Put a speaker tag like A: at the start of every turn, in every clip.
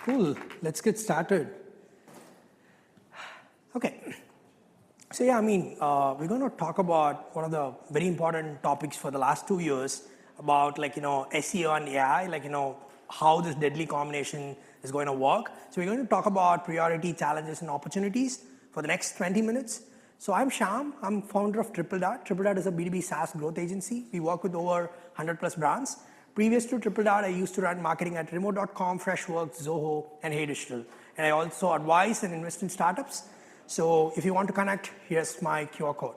A: Cool. Let's get started. Okay. So yeah, we're going to talk about one of the very important topics for the last 2 years about SEO and AI, how this deadly combination is going to work. So we're going to talk about priority, challenges, and opportunities for the next 20 minutes. So I'm Shiyam. I'm founder of TripleDart. TripleDart is a B2B SaaS growth agency. We work with over 100 plus brands. Previous to TripleDart, I used to run marketing at remote.com, Freshworks, Zoho, and Hey Digital. And I also advise and invest in startups. So if you want to connect, here's my QR code,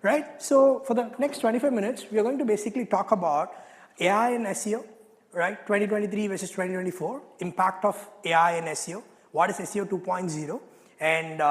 A: right? So for the next 25 minutes, we are going to basically talk about AI and SEO, right? 2023 versus 2024, impact of AI and SEO, what is SEO 2.0, and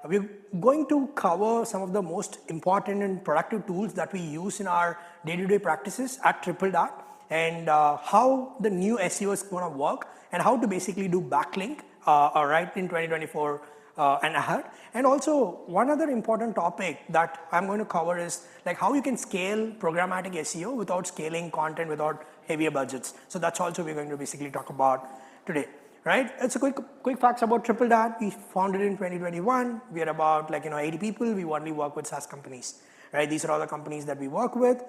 A: we're going to cover some of the most important and productive tools that we use in our day-to-day practices at TripleDart, and how the new SEO is going to work, and how to basically do backlink right in 2024 and ahead. And also one other important topic that I'm going to cover is how you can scale programmatic SEO without scaling content, without heavier budgets. So that's also we're going to basically talk about today, right? It's a quick facts about TripleDart. We founded in 2021. We are about 80 people. We only work with SaaS companies, right? These are all the companies that we work with.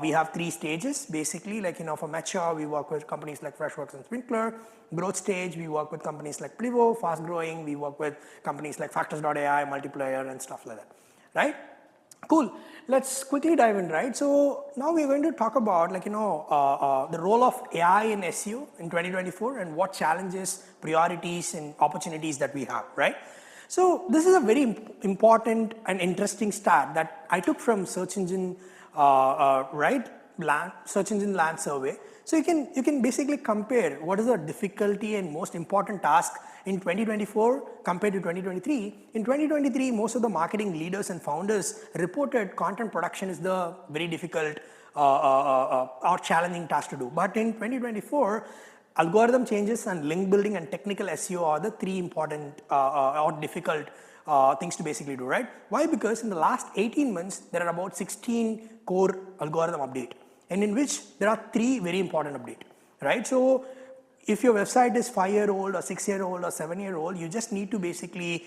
A: We have 3 stages, basically, for mature, we work with companies like Freshworks and Sprinkler. Growth stage, we work with companies like Plivo. Fast growing, we work with companies like Factors.ai, Multiplayer, and stuff like that, right? Cool. Let's quickly dive in, right? So now we're going to talk about the role of AI in SEO in 2024 and what challenges, priorities, and opportunities that we have, right? So this is a very important and interesting stat that I took from search engine search engine land survey. So you can basically compare what is the difficulty and most important task in 2024 compared to 2023. In 2023, most of the marketing leaders and founders reported content production is the very difficult or challenging task to do. But in 2024, algorithm changes and link building and technical SEO are the 3 important or difficult things to basically do, right? Why? Because in the last 18 months, there are about 16 core algorithm update, and in which there are 3 very important update, right? So if your website is 5-year-old or 6-year-old or 7-year-old, you just need to basically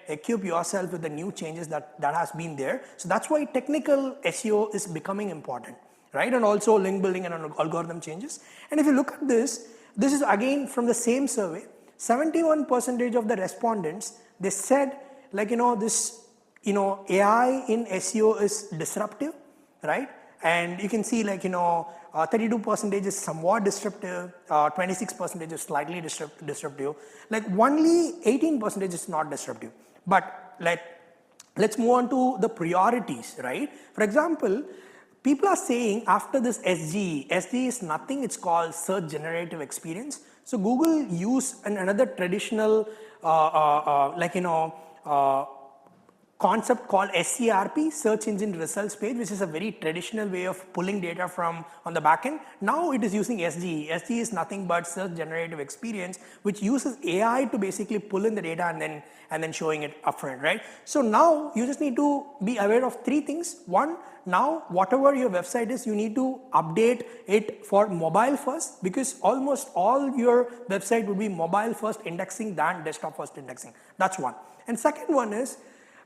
A: equip yourself with the new changes that has been there. So that's why technical SEO is becoming important, right? And also link building and algorithm changes. And if you look at this is again from the same survey. 71% of the respondents, they said AI in SEO is disruptive, right? And you can see 32% is somewhat disruptive, 26% is slightly disruptive, only 18% is not disruptive. But let's move on to the priorities, right? For example, people are saying after this SG is nothing, it's called search generative experience. So Google use another traditional concept called SERP, search engine results page, which is a very traditional way of pulling data from on the back end. Now it is using SG. SG is nothing but search generative experience, which uses AI to basically pull in the data and then showing it upfront, right? So now you just need to be aware of 3 things. One, now whatever your website is, you need to update it for mobile first, because almost all your website would be mobile first indexing than desktop first indexing. That's one. And second one is,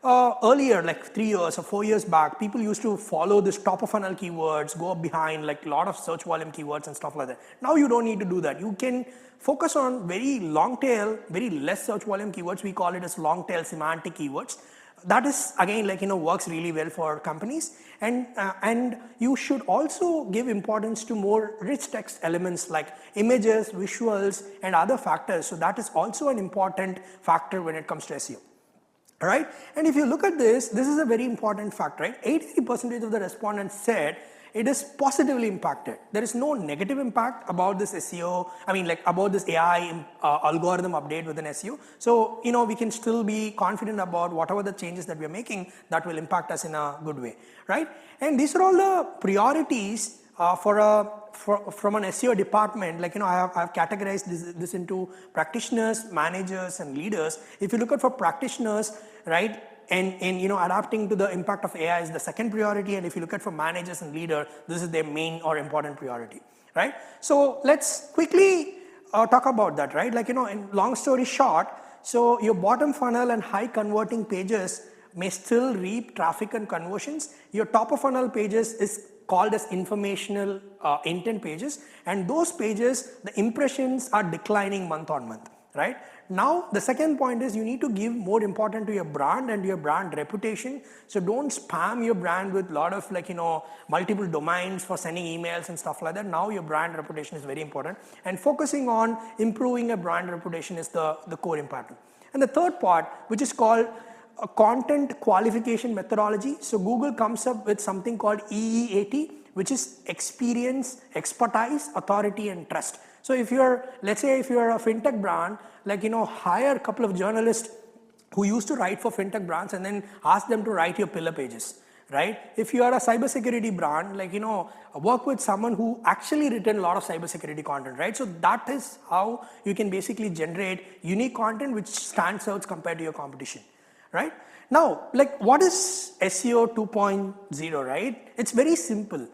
A: earlier, 3 years or 4 years back, people used to follow this top of funnel keywords, go up behind a lot of search volume keywords and stuff like that. Now you don't need to do that. You can focus on very long tail, very less search volume keywords. We call it as long tail semantic keywords. That is again works really well for companies. And you should also give importance to more rich text elements like images, visuals, and other factors. So that is also an important factor when it comes to SEO. Right? And if you look at this is a very important fact, right? 83% of the respondents said it is positively impacted. There is no negative impact about this SEO, about this AI algorithm update within SEO. So, we can still be confident about whatever the changes that we are making that will impact us in a good way, right? And these are all the priorities from an SEO department. I have categorized this into practitioners, managers, and leaders. If you look at for practitioners, right, and adapting to the impact of AI is the second priority, and if you look at for managers and leader, this is their main or important priority, right? So let's quickly talk about that, right? Like, in long story short, so your bottom funnel and high converting pages may still reap traffic and conversions. Your top of funnel pages is called as informational intent pages, and those pages, the impressions are declining month on month, right? Now, the second point is you need to give more importance to your brand and your brand reputation. So don't spam your brand with a lot of multiple domains for sending emails and stuff like that. Now your brand reputation is very important, and focusing on improving a brand reputation is the core important. And the third part, which is called a content qualification methodology. So Google comes up with something called EEAT, which is experience, expertise, authority, and trust. So if you're, let's say if you're a fintech brand, hire a couple of journalists who used to write for fintech brands and then ask them to write your pillar pages, right? If you are a cybersecurity brand, work with someone who actually written a lot of cybersecurity content, right? So that is how you can basically generate unique content which stands out compared to your competition, right? Now, what is SEO 2.0, right? It's very simple.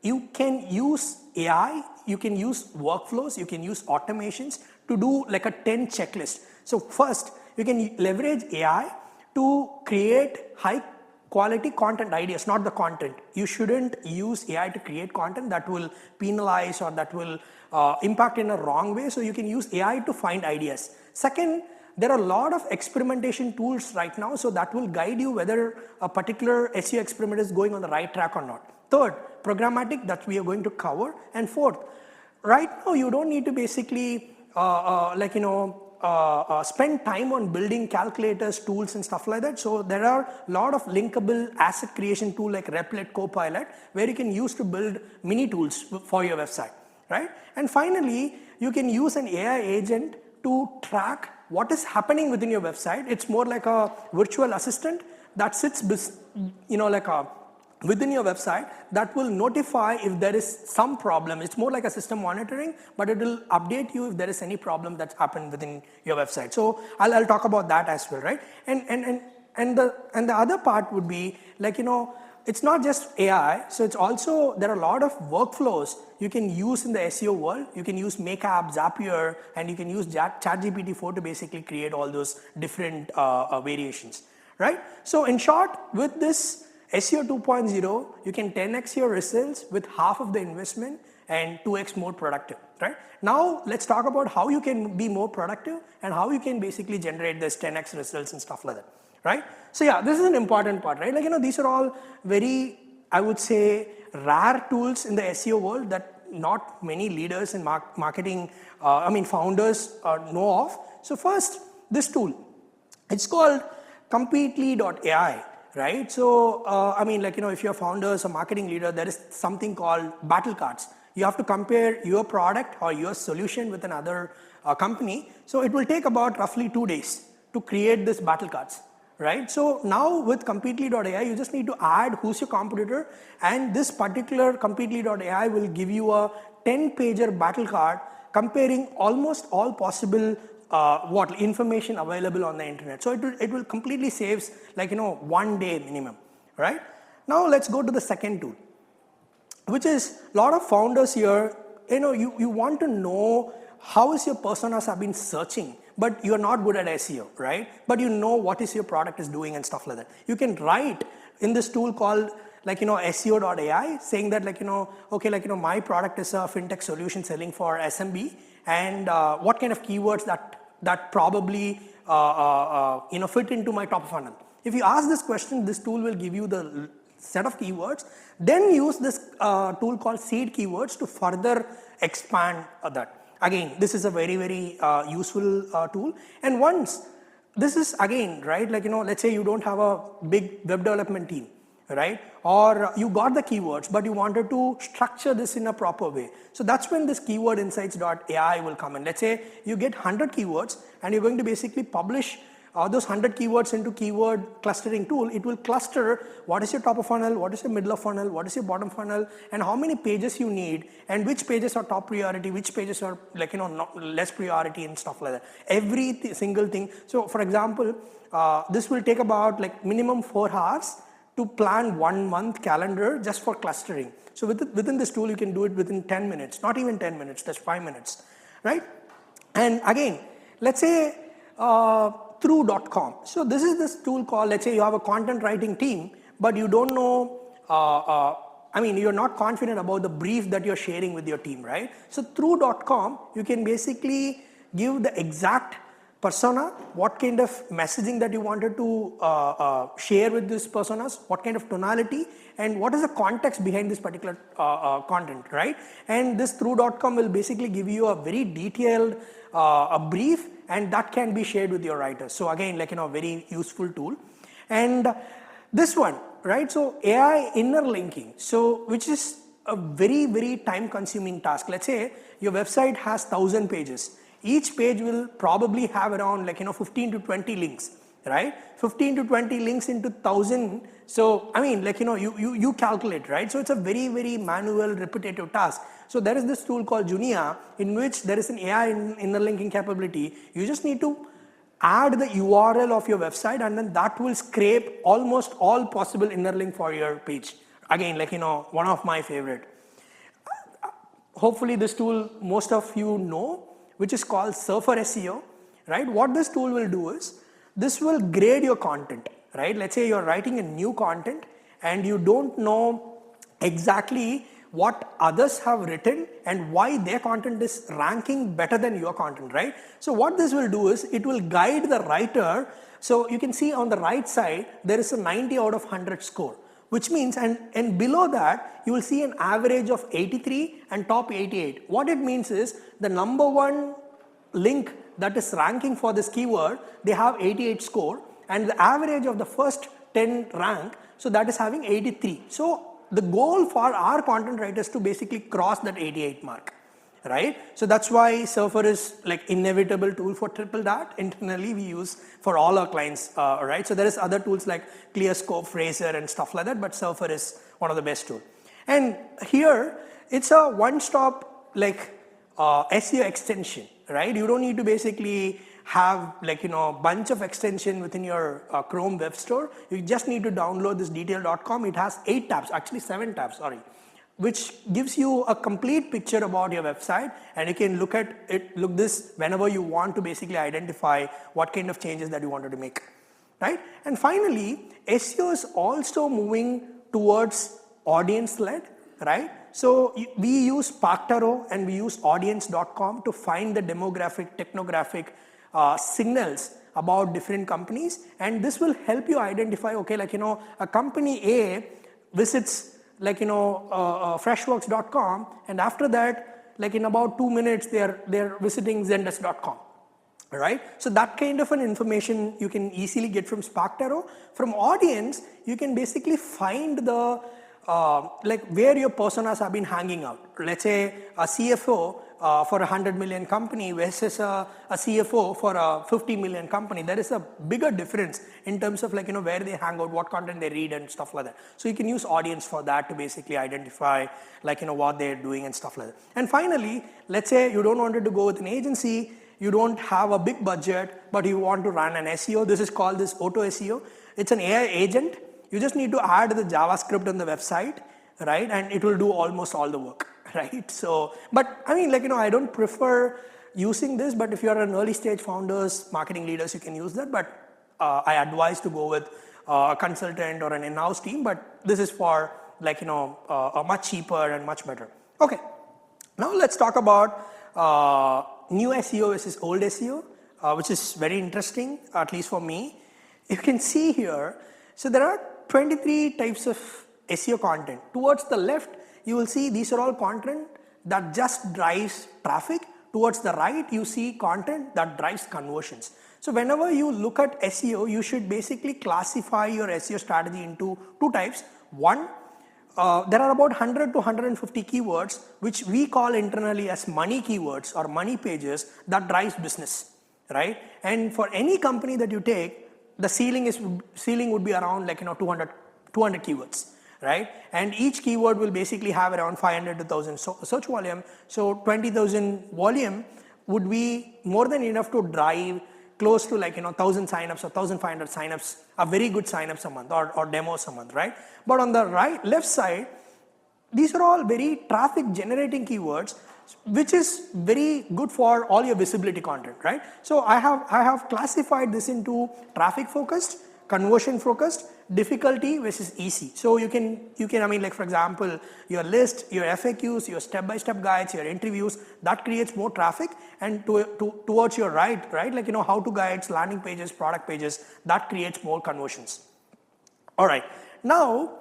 A: You can use AI, you can use workflows, you can use automations to do like a 10 checklist. So first, you can leverage AI to create high quality content ideas, not the content. You shouldn't use AI to create content that will penalize or that will impact in a wrong way. So you can use AI to find ideas. Second, there are a lot of experimentation tools right now, so that will guide you whether a particular SEO experiment is going on the right track or not. Third, programmatic, that we are going to cover. And fourth, right now you don't need to basically spend time on building calculators, tools and stuff like that. So there are a lot of linkable asset creation tool like Replit, Copilot, where you can use to build mini tools for your website, right? And finally, you can use an AI agent to track what is happening within your website. It's more like a virtual assistant that sits within your website that will notify if there is some problem. It's more like a system monitoring, but it will update you if there is any problem that's happened within your website. So I'll talk about that as well, right? And the other part would be it's not just AI. So it's also, there are a lot of workflows you can use in the SEO world. You can use Makeup, Zapier, and you can use ChatGPT-4 to basically create all those different variations, right? So in short, with this SEO 2.0, you can 10x your results with half of the investment and 2x more productive, right? Now let's talk about how you can be more productive and how you can basically generate this 10x results and stuff like that, right? So yeah, this is an important part, right? These are all very, I would say, rare tools in the SEO world that not many leaders in marketing, founders know of. So first, this tool, it's called completely.ai. Right? So, if you're founders or marketing leader, there is something called battle cards. You have to compare your product or your solution with another company. So it will take about roughly 2 days to create this battle cards, right? So now with completely.ai, you just need to add who's your competitor, and this particular completely.ai will give you a 10-pager battle card comparing almost all possible information available on the internet. So it will completely saves 1 day minimum, right? Now let's go to the second tool, which is a lot of founders here, you want to know how is your personas have been searching, but you're not good at SEO, right? But you know what is your product is doing and stuff like that. You can write in this tool called SEO.ai saying that my product is a fintech solution selling for SMB, and what kind of keywords that probably fit into my top funnel. If you ask this question, this tool will give you the set of keywords. Then use this tool called seed keywords to further expand that. Again, this is a very, very useful tool. And once this is again, right, let's say you don't have a big web development team, right? Or you got the keywords, but you wanted to structure this in a proper way. So that's when this keyword insights.ai will come in. Let's say you get 100 keywords and you're going to basically publish those 100 keywords into keyword clustering tool. It will cluster what is your top of funnel, what is your middle of funnel, what is your bottom funnel, and how many pages you need, and which pages are top priority, which pages are less priority and stuff like that. Every single thing. So for example, this will take about minimum 4 hours to plan 1 month calendar just for clustering. So within this tool, you can do it within 10 minutes, not even 10 minutes, that's 5 minutes, right? And again, let's say through.com. So this is this tool called, let's say you have a content writing team, but you don't know, you're not confident about the brief that you're sharing with your team, right? So through.com, you can basically give the exact persona, what kind of messaging that you wanted to share with these personas, what kind of tonality, and what is the context behind this particular content, right? And this through.com will basically give you a very detailed a brief, and that can be shared with your writers. So again, very useful tool. And this one, right? So AI inner linking, so which is a very, very time consuming task. Let's say your website has 1,000 pages. Each page will probably have around 15 to 20 links, right? 15 to 20 links into 1,000. So, you calculate, right? So it's a very, very manual, repetitive task. So there is this tool called Junia, in which there is an AI inner linking capability. You just need to add the URL of your website, and then that will scrape almost all possible inner link for your page. Again, one of my favorite. Hopefully this tool most of you know, which is called Surfer SEO, right? What this tool will do is, this will grade your content, right? Let's say you're writing a new content and you don't know exactly what others have written and why their content is ranking better than your content, right? So what this will do is, it will guide the writer. So you can see on the right side, there is a 90 out of 100 score, which means, and below that, you will see an average of 83 and top 88. What it means is, the number one link that is ranking for this keyword, they have 88 score, and the average of the first 10 rank, so that is having 83. So the goal for our content writers to basically cross that 88 mark, right? So that's why Surfer is inevitable tool for TripleDart. Internally we use for all our clients, right? So there is other tools like ClearScope, Fraser and stuff like that, but Surfer is one of the best tools. And here it's a one-stop SEO extension, right? You don't need to basically have bunch of extension within your Chrome web store. You just need to download this detail.com. It has 8 tabs, actually 7 tabs, sorry, which gives you a complete picture about your website, and you can look at it, look this whenever you want to basically identify what kind of changes that you wanted to make, right? And finally, SEO is also moving towards audience-led, right? So we use SparkTaro and we use audience.com to find the demographic, technographic signals about different companies, and this will help you identify, okay, a company A visits Freshworks.com, and after that, in about 2 minutes, they're visiting Zendesk.com, right? So that kind of an information you can easily get from SparkTaro. From audience, you can basically find the where your personas have been hanging out. Let's say a CFO for a 100 million company versus a CFO for a 50 million company. There is a bigger difference in terms of where they hang out, what content they read and stuff like that. So you can use audience for that to basically identify what they're doing and stuff like that. And finally, let's say you don't want to go with an agency, you don't have a big budget, but you want to run an SEO. This is called this Auto SEO. It's an AI agent. You just need to add the JavaScript on the website, right? And it will do almost all the work, right? So, but I don't prefer using this, but if you're an early stage founders, marketing leaders, you can use that. But I advise to go with a consultant or an in-house team, but this is for a much cheaper and much better. Okay, now let's talk about new SEO versus old SEO, which is very interesting, at least for me. You can see here, so there are 23 types of SEO content. Towards the left, you will see these are all content that just drives traffic. Towards the right, you see content that drives conversions. So whenever you look at SEO, you should basically classify your SEO strategy into 2 types. One, there are about 100 to 150 keywords, which we call internally as money keywords or money pages that drives business, right? And for any company that you take, the ceiling would be around 200 keywords, right? And each keyword will basically have around 500 to 1000 search volume. So 20,000 volume would be more than enough to drive close to 1000 signups or 1500 signups, a very good signups a month or demos a month, right? But on the left side, these are all very traffic generating keywords, which is very good for all your visibility content, right? So I have classified this into traffic focused, conversion focused, difficulty versus easy. So you can, I mean, like for example, your list, your FAQs, your step-by-step guides, your interviews, that creates more traffic, and towards your right, like, how-to guides, landing pages, product pages, that creates more conversions. All right, now,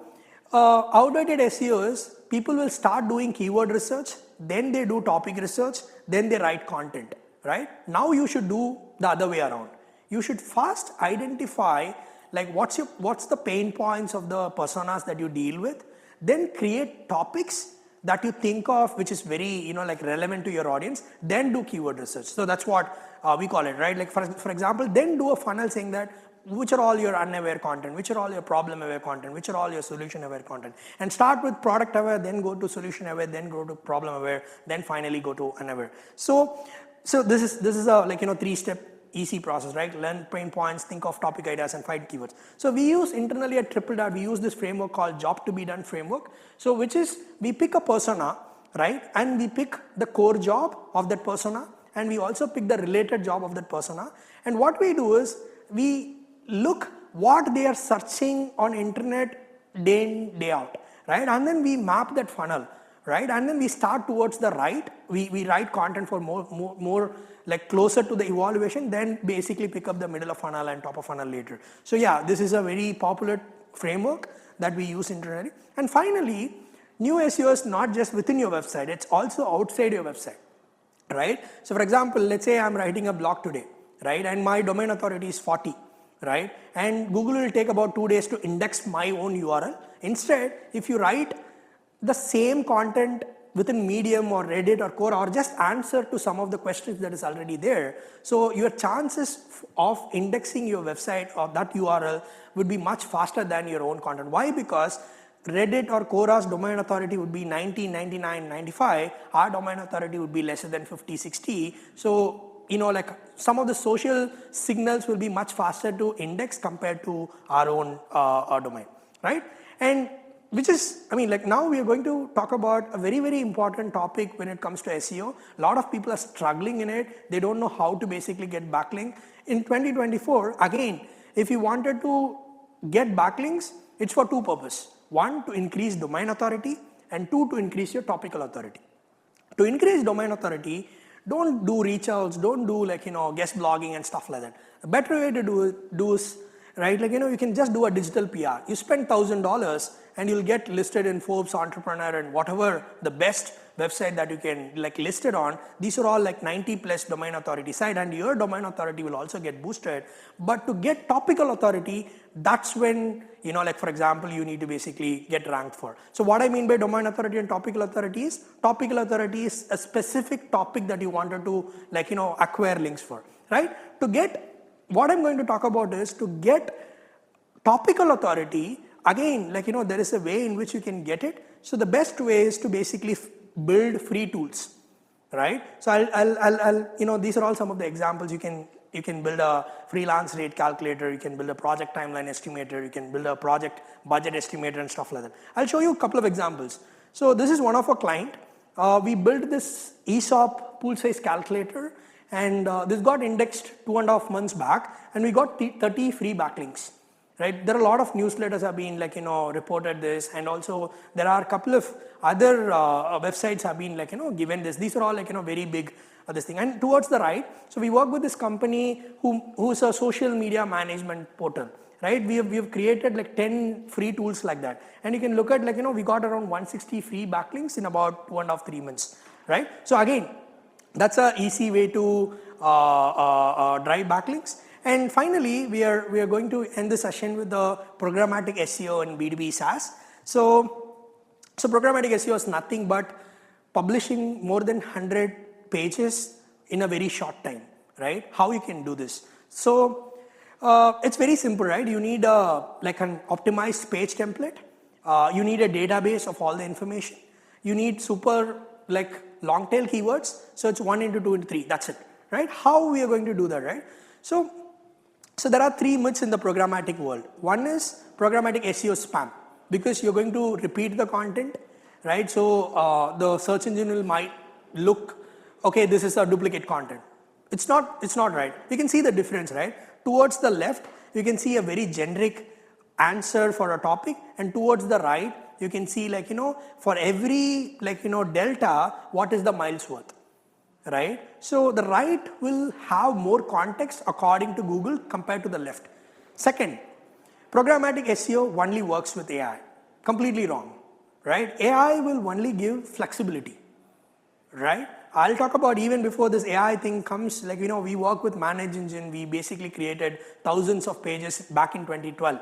A: outdated SEOs, people will start doing keyword research, then they do topic research, then they write content, right? Now you should do the other way around. You should first identify like what's the pain points of the personas that you deal with, then create topics that you think of which is very like relevant to your audience, then do keyword research. So that's what we call it, right? Like for example, then do a funnel saying that which are all your unaware content, which are all your problem aware content, which are all your solution aware content, and start with product aware, then go to solution aware, then go to problem aware, then finally go to unaware. So this is a like 3-step easy process, right? Learn pain points, think of topic ideas, and find keywords. So we use internally at TripleDart, we use this framework called job to be done framework. So which is, we pick a persona, right? And we pick the core job of that persona, and we also pick the related job of that persona. And what we do is, we look what they are searching on internet day in, day out, right? And then we map that funnel, right? And then we start towards the right. We write content for more like closer to the evaluation, then basically pick up the middle of funnel and top of funnel later. So yeah, this is a very popular framework that we use internally. And finally, new SEO is not just within your website, it's also outside your website, right? So for example, let's say I'm writing a blog today, right? And my domain authority is 40, right? And Google will take about 2 days to index my own URL. Instead, if you write the same content within Medium or Reddit or Quora, or just answer to some of the questions that is already there, so your chances of indexing your website or that URL would be much faster than your own content. Why? Because Reddit or Quora's domain authority would be 90, 99, 95. Our domain authority would be lesser than 50, 60. So, like some of the social signals will be much faster to index compared to our own domain, right? And which is, I mean, like now we are going to talk about a very, very important topic when it comes to SEO. A lot of people are struggling in it. They don't know how to basically get backlink. In 2024, again, if you wanted to get backlinks, it's for two purposes. One, to increase domain authority, and two, to increase your topical authority. To increase domain authority, don't do reach outs, don't do like, guest blogging and stuff like that. A better way to do is, right, like, you can just do a digital PR. You spend $1,000 and you'll get listed in Forbes, Entrepreneur, and whatever the best website that you can like list it on. These are all like 90 plus domain authority site, and your domain authority will also get boosted. But to get topical authority, that's when, like for example, you need to basically get ranked for. So what I mean by domain authority and topical authority is a specific topic that you wanted to like, acquire links for, right? What I'm going to talk about is to get topical authority. Again, like, there is a way in which you can get it. So the best way is to basically build free tools, right? So I'll these are all some of the examples. You can build a freelance rate calculator, you can build a project timeline estimator, you can build a project budget estimator and stuff like that. I'll show you a couple of examples. So this is one of our client. We built this ESOP pool size calculator, and this got indexed 2.5 months back, and we got 30 free backlinks. Right? There are a lot of newsletters have been like, reported this, and also there are a couple of other websites have been like, given this. These are all like, very big this thing. And towards the right, so we work with this company who's a social media management portal, right? We have created like 10 free tools like that. And you can look at like, we got around 160 free backlinks in about 2.5-3 months, right? So again, that's a easy way to drive backlinks. And finally, we are going to end the session with the programmatic SEO and B2B SaaS. So programmatic SEO is nothing but publishing more than 100 pages in a very short time, right? How you can do this? So it's very simple, right? You need like an optimized page template. You need a database of all the information. You need super like long tail keywords. So it's 1 into 2 into 3. That's it, right? How we are going to do that, right? So there are 3 myths in the programmatic world. One is programmatic SEO spam, because you're going to repeat the content, right? So the search engine will might look, okay, this is a duplicate content. It's not right. You can see the difference, right? Towards the left, you can see a very generic answer for a topic, and towards the right, you can see like, for every delta, what is the miles worth, right? So the right will have more context according to Google compared to the left. Second, programmatic SEO only works with AI. Completely wrong, right? AI will only give flexibility, right? I'll talk about even before this AI thing comes, we work with Manage Engine. We basically created thousands of pages back in 2012,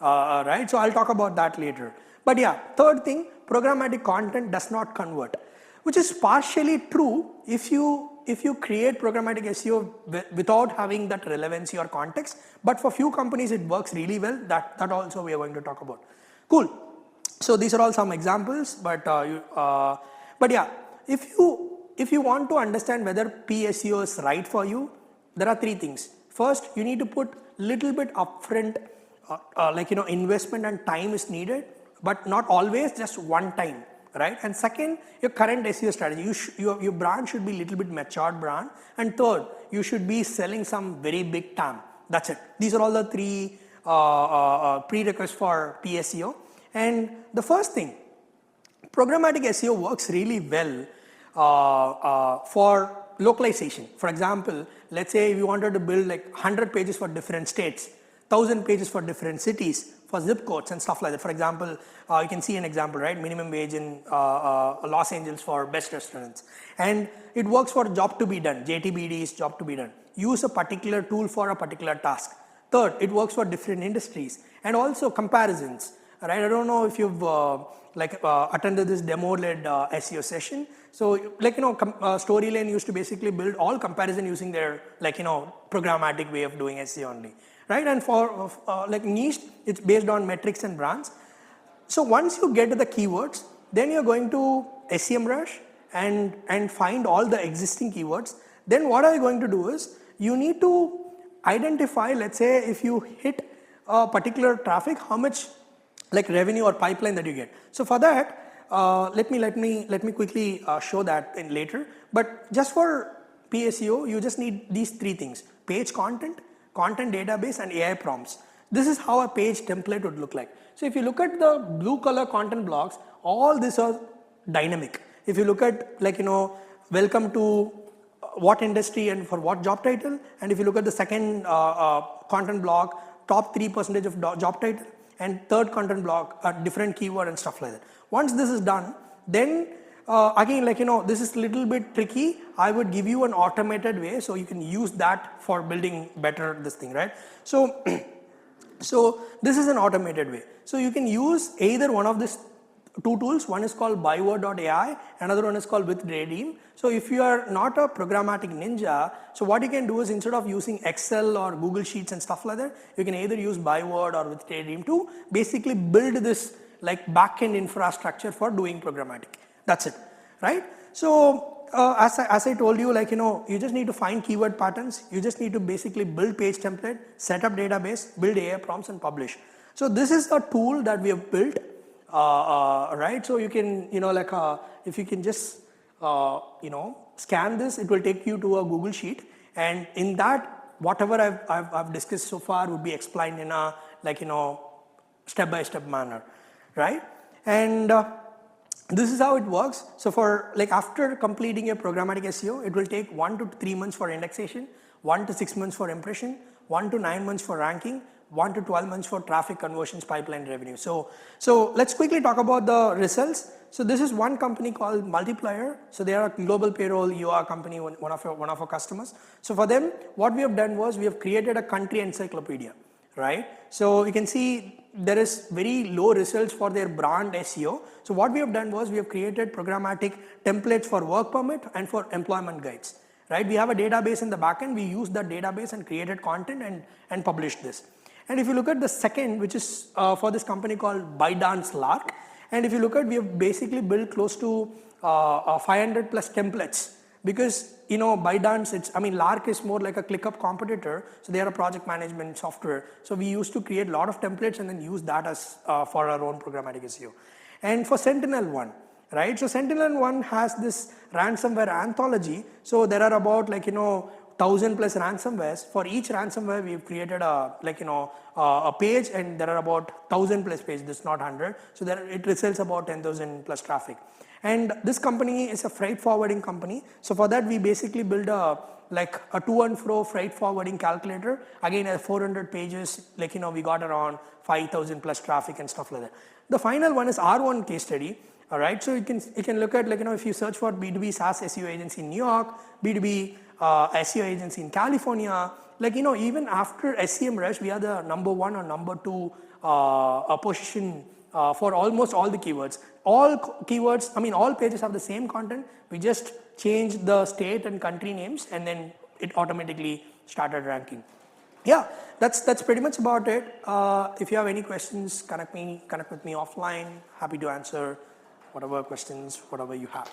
A: right? So I'll talk about that later. But yeah, third thing, programmatic content does not convert, which is partially true if you create programmatic SEO without having that relevancy or context. But for few companies, it works really well. That also we are going to talk about. Cool. So these are all some examples, but yeah, if you want to understand whether PSEO is right for you, there are three things. First, you need to put little bit upfront, investment and time is needed, but not always just one time, right? And second, your current SEO strategy. Your brand should be little bit matured brand. And third, you should be selling some very big TAM. That's it. These are all the three prerequisites for PSEO. And the first thing, programmatic SEO works really well for localization. For example, let's say we wanted to build 100 pages for different states, 1,000 pages for different cities, for zip codes and stuff like that. For example, you can see an example, right? Minimum wage in Los Angeles for best restaurants. And it works for job to be done. JTBD is job to be done. Use a particular tool for a particular task. Third, it works for different industries. And also comparisons, right? I don't know if you've attended this demo-led SEO session. So Storyline used to basically build all comparison using their programmatic way of doing SEO only, right? And for niche, it's based on metrics and brands. So once you get to the keywords, then you're going to SEMrush and find all the existing keywords. Then what are you going to do is you need to identify, let's say if you hit a particular traffic, how much revenue or pipeline that you get. So for that, let me quickly show that in later. But just for PSEO, you just need these three things: page content, content database, and AI prompts. This is how a page template would look like. So if you look at the blue color content blocks, all these are dynamic. If you look at welcome to what industry and for what job title, and if you look at the second content block, top 3% of job title, and third content block, different keyword and stuff like that. Once this is done, then again, this is a little bit tricky. I would give you an automated way so you can use that for building better this thing, right? So, so this is an automated way. So you can use either one of these two tools. One is called byword.ai, another one is called with Redeem. So if you are not a programmatic ninja, so what you can do is instead of using Excel or Google Sheets and stuff like that, you can either use byword or with Redeem to basically build this backend infrastructure for doing programmatic. That's it, right? So as I told you, you just need to find keyword patterns. You just need to basically build page template, set up database, build AI prompts, and publish. So this is a tool that we have built. Right, so you can, if you can just, scan this, it will take you to a Google Sheet, and in that, whatever I've discussed so far would be explained in a, step-by-step manner, right? And this is how it works. So for, after completing your programmatic SEO, it will take 1 to 3 months for indexation, 1 to 6 months for impression, 1 to 9 months for ranking, 1 to 12 months for traffic conversions, pipeline revenue. So let's quickly talk about the results. So this is one company called Multiplier. So they are a global payroll UR company, one of our customers. So for them, what we have done was we have created a country encyclopedia, right? So you can see there is very low results for their brand SEO. So what we have done was we have created programmatic templates for work permit and for employment guides, right? We have a database in the backend. We used that database and created content and published this. And if you look at the second, which is for this company called ByteDance Lark, and if you look at, we have basically built close to 500 plus templates, because ByteDance, Lark is more like a Clickup competitor, so they are a project management software. So we used to create a lot of templates and then use that as for our own programmatic SEO. And for Sentinel one, right? So Sentinel-1 has this ransomware anthology. So there are about 1,000 plus ransomwares. For each ransomware, we've created a page, and there are about 1,000 plus pages. This is not 100. So there it results about 10,000 plus traffic. And this company is a freight forwarding company. So for that, we basically build a to and fro freight forwarding calculator. Again, at 400 pages, we got around 5,000 plus traffic and stuff like that. The final one is R1 case study. All right, so you can look at if you search for B2B SaaS SEO agency in New York, B2B SEO agency in California, even after SEMrush, we are the number 1 or number 2 position for almost all the keywords. All keywords, all pages have the same content. We just changed the state and country names, and then it automatically started ranking. Yeah, that's pretty much about it. If you have any questions, connect with me offline. Happy to answer whatever questions, whatever you have.